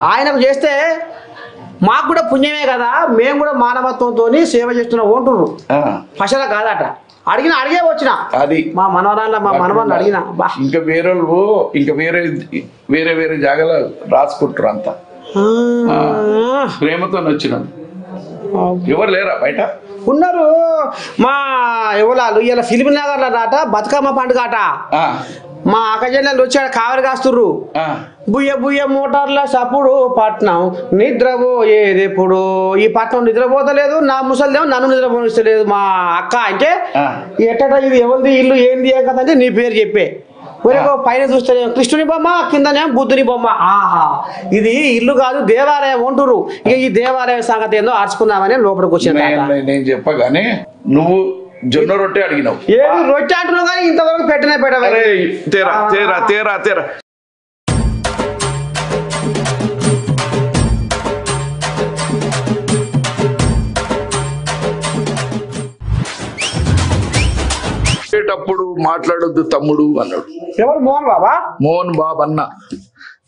ఆయనకు చేస్తే మాకు కూడా పుణ్యమే కదా, మేము కూడా మానవత్వంతో సేవ చేస్తున్నాం అంటున్నారు. ఫసల కాదట, అడిగే వచ్చిన అది మా మనవరాళ్ళ అడిగిన. ఇంకా వేరే వేరే జాగాలో రాసుకుంటారు అంతా ప్రేమతో వచ్చినాం. ఎవరు లేరా బయట? ఉన్నారు. మా ఎవరు ఇలా ఫిలిం నగర్లో అట బతుకమ్మ పండుగ అట. మా అక్కజల్లలు వచ్చాడు కావలి కాస్తుర్రు. బుయ్య బుయ్య మోటార్ల సప్పుడు పట్నం నిద్రపోయేది ఎప్పుడు. ఈ పట్నం నిద్రపోతలేదు, నా ముసలిదేమో నన్ను నిద్రపోనిస్తలేదు. మా అక్క అంటే ఎట్టట ఇది ఎవరిది ఇల్లు ఏంది ఏ కదా అంటే నీ పేరు చెప్పే. పైన చూస్తే కృష్ణుని బొమ్మ, కిందనేమో బుద్ధుని బొమ్మ. ఆహా, ఇది ఇల్లు కాదు దేవాలయం అంటురు. ఇక ఈ దేవాలయం సంగతి ఏందో ఆర్చుకుందామని లోపలికి వచ్చాను. నేను చెప్పగానే నువ్వు జొన్న రొట్టె అడిగినావు. ఏది రొట్టె అంటున్నావు కానీ ఇంతవరకు పెట్టనే పెట్టవే. తేరా తేరా తేరా తేరా తినేటప్పుడు మాట్లాడొద్దు తమ్ముడు అన్నాడు. ఎవరు? మోహన్ బాబా? మోహన్ బాబు అన్న.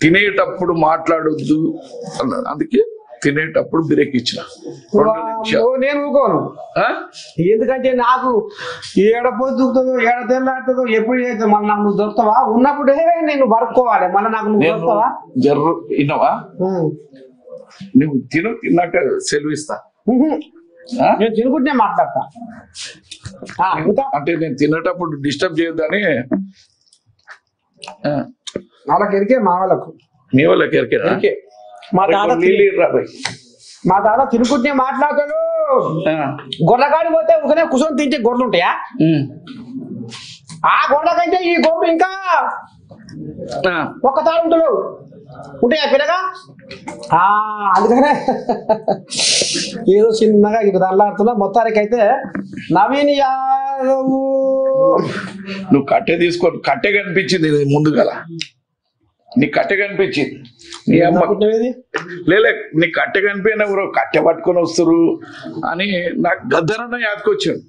తినేటప్పుడు మాట్లాడొద్దు అన్నాడు. అందుకే తినేటప్పుడు బ్రేక్ ఇచ్చిన. నేను ఊకోను, ఎందుకంటే నాకు ఏడ పొద్దుతుందో ఏడ తెల్లాడుతుందో ఎప్పుడు చేస్తావు. మళ్ళీ నాకు నువ్వు దొరుకుతావా? ఉన్నప్పుడే నేను వరుకోవాలి, మళ్ళీ నాకు నువ్వు దొరుకుతావా? జర్రు విన్నావా? నువ్వు తిన్నాక సెలవిస్తా. నేను తినుకుంటే మాట్లాడతా. అంటే నేను తినేటప్పుడు డిస్టర్బ్ చేయొద్దని. వాళ్ళకి ఎరికే, మా వాళ్ళకు మీ వాళ్ళకి ఎరికే. మా తాత తినుకుంటే మాట్లాడతాడు. గొర్రెకాడికి పోతే ఒకనే కూర్చొని తింటే గొర్రెలు ఉంటాయా? ఆ గొర్రెల కంటే ఈ గొర్రెలు ఇంకా ఒక్క తాడు ఉంటాడు ఉంటాయా పిల్లగా? అందుకనే ఏదో చిన్నగా ఇటు దల్లాడుతున్నా. మొత్తానికి అయితే నవీన్ యాదవ్ నువ్వు కట్టె తీసుకో. కట్టె కనిపించింది ముందు గల, నీ కట్టె కనిపించింది. నీ అమ్మ లేలే, నీ కట్టె కనిపోయినా ఎవరో కట్టె పట్టుకొని వస్తారు అని నాకు గద్దరన్న యాదకొచ్చాడు.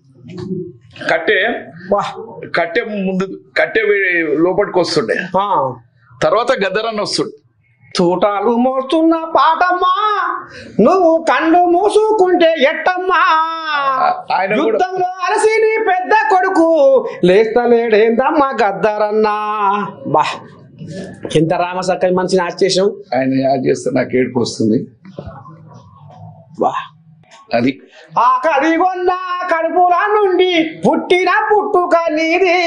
కట్టె ముందు కట్టె లోపలికి వస్తుండే, తర్వాత గద్దరన్న వస్తుండే. చూటాలు మోస్తున్న పాటమ్మా, నువ్వు కళ్ళు మూసుకుంటే ఎట్టమ్మా, యుద్ధంలో అలసి నీ పెద్ద కొడుకు లేస్తలేడేందమ్మా గద్దరన్నా. బా, ఎంత రామసక్కని మనిషిని ఆచేసాం. ఆయన యాడ్ చేస్తే నాకు ఏడుపు వస్తుంది. బా, అది ఆ కడిగొన్న కడుపుల నుండి పుట్టిన పుట్టుక నీది,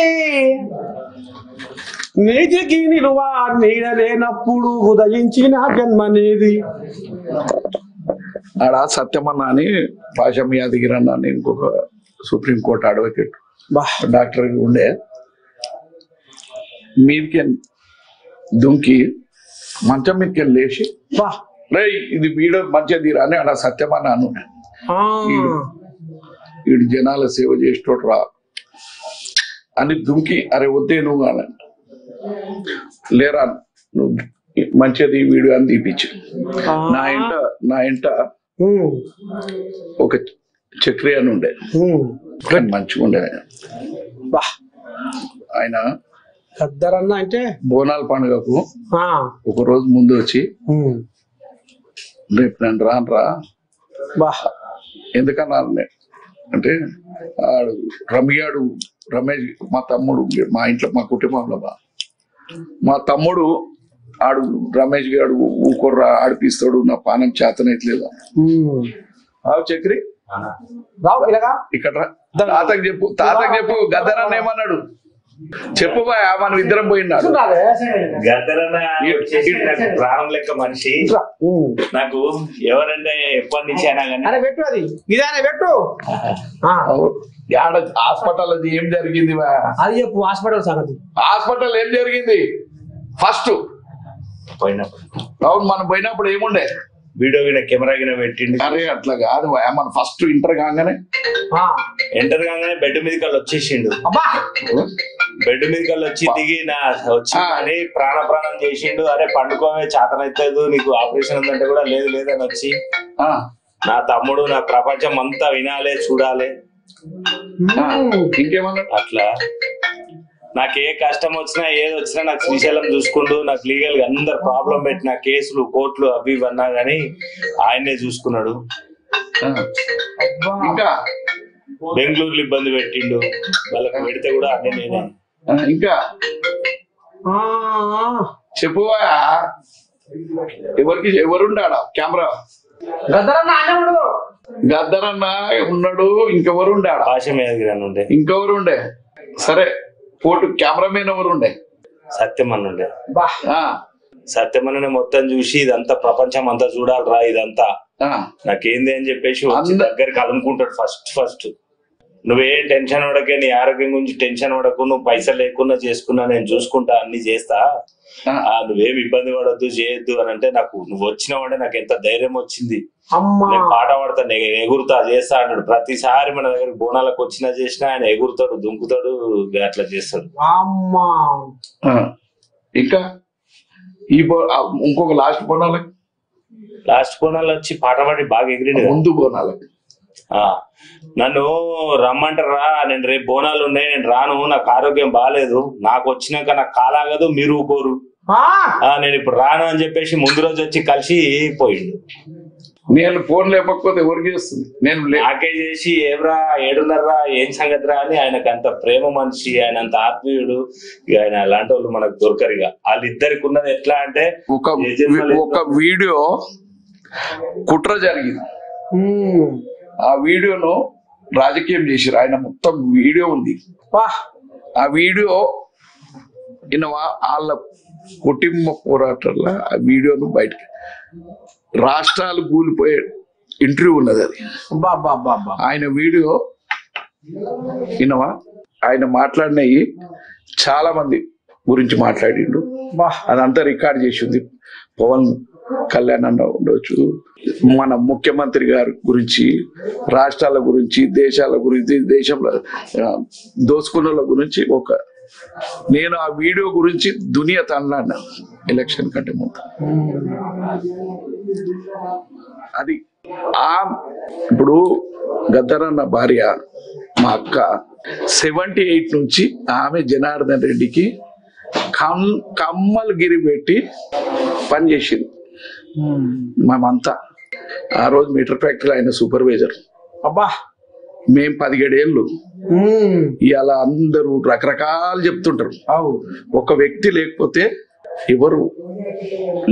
నీతికి నిలువ నీడ లేనప్పుడు ఉదయించిన జన్మ నీది. ఆడ సత్యమన్న అని భాషం యాదగిరి అన్న అని ఇంకొక సుప్రీంకోర్టు అడ్వకేట్ డాక్టర్ ఉండే, మీదికి దుంకి మంచం మీదకి లేచి రే ఇది వీడు మంచిగా తీరా అని ఆడ సత్యమన్న అను. వీడు జనాల సేవ చేసేటోడు రా అని దుంకి, అరే వద్దే నువ్వు అని లేరా నువ్వు మంచిది వీడియో అని తీపిచ్చు. నా ఇంట ఒక చక్రి అని ఉండే, మంచిగా ఉండే. ఆయన గద్దరన్న అంటే బోనాల పండుగకు ఒక రోజు ముందు వచ్చి రేపు నేను రానురా. ఎందుకన్నా అంటే ఆడు రమేష్ మా తమ్ముడు, మా ఇంట్లో మా కుటుంబంలో మా తమ్ముడు ఆడు రమేష్ గారు ఊకొర్రా ఆడిపిస్తాడు, నా పానం చేతనైతలేదు. చక్రి ఇక్కడ తాతకు చెప్పు గద్దరన్న ఏమన్నాడు చెప్పు బాయ్. మనం ఇద్దరం పోయినాడు. ప్రాణం లెక్క మనిషి నాకు ఎవరంటే ఎప్పటి నుంచి అయినా కానీ పెట్టు అది ఇదే పెట్టు. హాస్పిటల్ అది ఏం జరిగింది? అది చెప్పు. హాస్పిటల్ సంగతి. హాస్పిటల్ ఏం జరిగింది? ఫస్ట్ పోయినప్పుడు అవును, మనం పోయినప్పుడు ఏముండే? వీడియో గిన కెమెరా గిన పెట్టింది. అరే అట్లా కాదు, మన ఫస్ట్ ఎంటర్ కాగానే బెడ్ మీదకి వచ్చేసిండు. బెడ్ మీదకి వచ్చి దిగి వచ్చి అని ప్రాణం చేసిండు. అరే పండుకోవే చేతనైతలేదు నీకు ఆపరేషన్ ఉందంటే కూడా లేదు లేదని వచ్చి నా తమ్ముడు నా ప్రపంచం అంతా వినాలే చూడాలి ఇంకేమన్నా అట్లా నాకు ఏ కష్టం వచ్చినా ఏది వచ్చినా నాకు శ్రీశైలం చూసుకుంటూ నాకు లీగల్ గా అందరు ప్రాబ్లం పెట్టిన కేసులు కోర్టులు అవి ఇవన్నా గానీ ఆయనే చూసుకున్నాడు. ఇంకా బెంగళూరులో ఇబ్బంది పెట్టిండు, వాళ్ళకి పెడితే కూడా అన్నీ నేనే. ఇంకా చెప్పువా, ఎవరుండా కెమెరా? గద్దరన్న ఉన్నాడు, ఇంకెవరుండే? భాష మీద ఉండే. ఇంకెవరుండే? సరే ఫోటో కెమెరామెన్ ఎవరుండే? సత్యమన్న ఉండే. సత్యమన్ననే మొత్తం చూసి ఇదంతా ప్రపంచం అంతా చూడాలరా ఇదంతా నాకేంది అని చెప్పేసి వచ్చి దగ్గరికి అనుకుంటాడు. ఫస్ట్ నువ్వేం టెన్షన్ పడకే, నీ ఆరోగ్యం గురించి టెన్షన్ పడకు, నువ్వు పైసలు లేకుండా చేసుకున్నా నేను చూసుకుంటా, అన్ని చేస్తా, నువ్వేం ఇబ్బంది పడద్దు చేయొద్దు అని అంటే నాకు నువ్వు వచ్చినావంటే నాకు ఎంత ధైర్యం వచ్చింది. నేను పాట పాడతా, ఎగురుతా, చేస్తా అన్నాడు. ప్రతిసారి మన దగ్గర బోనాలకు వచ్చినా చేసినా ఆయన ఎగురుతాడు, దుంకుతాడు, అట్లా చేస్తాడు. ఇంకా ఈ ఇంకొక లాస్ట్ బోనాలు వచ్చి పాట పాడి బాగా ఎగిరింది. ముందు బోనాలకి నన్ను రమ్మంటారా, నేను రేపు బోనాలు ఉన్నాయి, నేను రాను, నాకు ఆరోగ్యం బాగాలేదు, నాకు వచ్చినాక నాకు కాలాగదు, మీరు ఊకోరు, నేను ఇప్పుడు రాను అని చెప్పేసి ముందు రోజు వచ్చి కలిసి పోయిండు. నేను ఫోన్ లేకపోతే ఎవరికి చేస్తుంది, నేను నాకే చేసి ఏమరా ఏడున్నరా ఏం సంగతి రా అని. ఆయనకు అంత ప్రేమ మనిషి, ఆయన అంత ఆత్మీయుడు, ఆయన అలాంటి వాళ్ళు మనకు దొరకరు. ఇక వాళ్ళిద్దరికి ఉన్నది ఎట్లా అంటే ఒక వీడియో కుట్ర జరిగింది, ఆ వీడియోను రాజకీయం చేసిరు, ఆయన మొత్తం వీడియో ఉంది. ఆ వీడియో వాళ్ళ కుటుంబ పోరాటాల ఆ వీడియోను బయటకి రాష్ట్రాలు కూలిపోయే ఇంటర్వ్యూ ఉన్నది. అది ఆయన వీడియో ఆయన మాట్లాడినవి చాలా మంది గురించి మాట్లాడిండు, అదంతా రికార్డ్ చేసి ఉంది. పవన్ కళ్యాణ్ అన్న ఉండొచ్చు, మన ముఖ్యమంత్రి గారి గురించి, రాష్ట్రాల గురించి, దేశాల గురించి, దేశంలో దోసుకున్న గురించి నేను ఆ వీడియో గురించి దునియా తన్నాను ఎలక్షన్ కంటే ముందు. అది ఇప్పుడు గద్దరన్న భార్య మా అక్క 78 నుంచి ఆమె జనార్దన్ రెడ్డికి కమ్మలగిరి పెట్టి పనిచేసింది. మేమంతా ఆ రోజు మీటర్ ఫ్యాక్టరీ ఆయన సూపర్వైజర్. మేం 17 ఏళ్ళు. ఇవాళ అందరూ రకరకాలు చెప్తుంటారు, ఒక వ్యక్తి లేకపోతే ఎవరు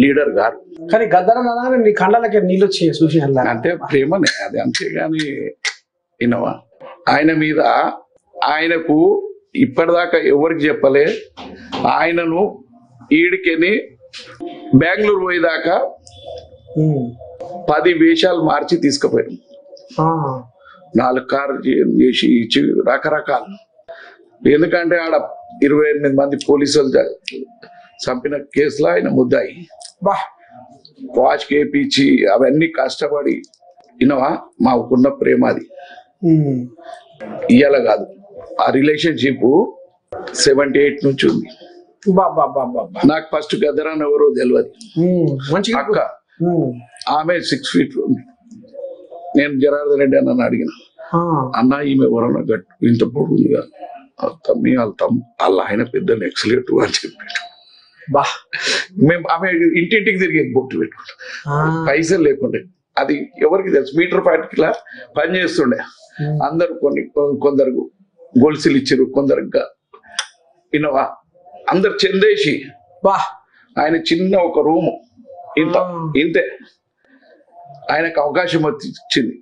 లీడర్ గారు. కానీ గద్దరన్న నీ కళ్ళకి నీళ్ళు వచ్చి చూసి అంటే ప్రేమనే అది, అంతేగాని వినవా. ఆయన మీద ఆయనకు ఇప్పటిదాకా ఎవరికి చెప్పలే. ఆయనను ఈడికెని బెంగళూరు పోయేదాకా 10 వేషాలు మార్చి తీసుకుపోయాడు. 4 కార్లు చేసి ఇచ్చి రకరకాలు. ఎందుకంటే ఆడ 28 మంది పోలీసులు చంపిన కేసులో ఆయన ముద్దాయి. వాచ్ కేపించి అవన్నీ కష్టపడి మాకున్న ప్రేమ అది ఇయ్యాల కాదు. ఆ రిలేషన్షిప్ 78 నుంచి ఉంది. నాకు ఫస్ట్ గద్దరన్న ఎవరో తెలియదు. అక్క ఆమె 6 feet ఉంది. నేను జనార్దన్ రెడ్డి అన్న అడిగిన, అన్న ఈమె ఎవరన్నా గట్టు ఇంత పొడుగుంది కదా, తమ్మి వాళ్ళ ఆయన పెద్ద నెక్సలేటు అని చెప్పాడు. మేము ఆమె ఇంటింటికి తిరిగి బొట్టు పెట్టుకుంటాం, పైసలు లేకుండే. అది ఎవరికి తెలుసు, మీటర్ ఫ్యాక్టరీలా పని చేస్తుండే. అందరు కొందరు గొలుసులు ఇచ్చారు, కొందరు అందరు చెందేసి ఆయన చిన్న ఒక రూము ఇంతే ఆయనకు అవకాశం వచ్చింది.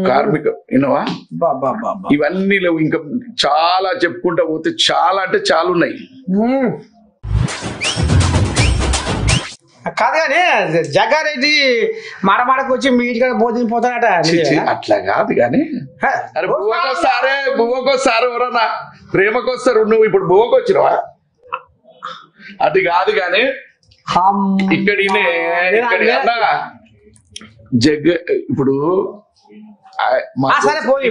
కార్మిక ఇవన్నీ లేవు. ఇంకా చాలా చెప్పుకుంటా పోతే చాలా అంటే చాలా ఉన్నాయి. కాదు కానీ జగ్గారెడ్డి మాడమాడకు వచ్చి మీ ఇంటికి భోజనం పోతాడట. అట్లా కాదు కానీ బువ్వకొస్తారు ఎవరన్నా ప్రేమకొస్తారు. నువ్వు ఇప్పుడు బువ్వకు వచ్చినవా? అది కాదు కానీ ఇక్కడ జగ్గ ఇప్పుడు సరే పోయి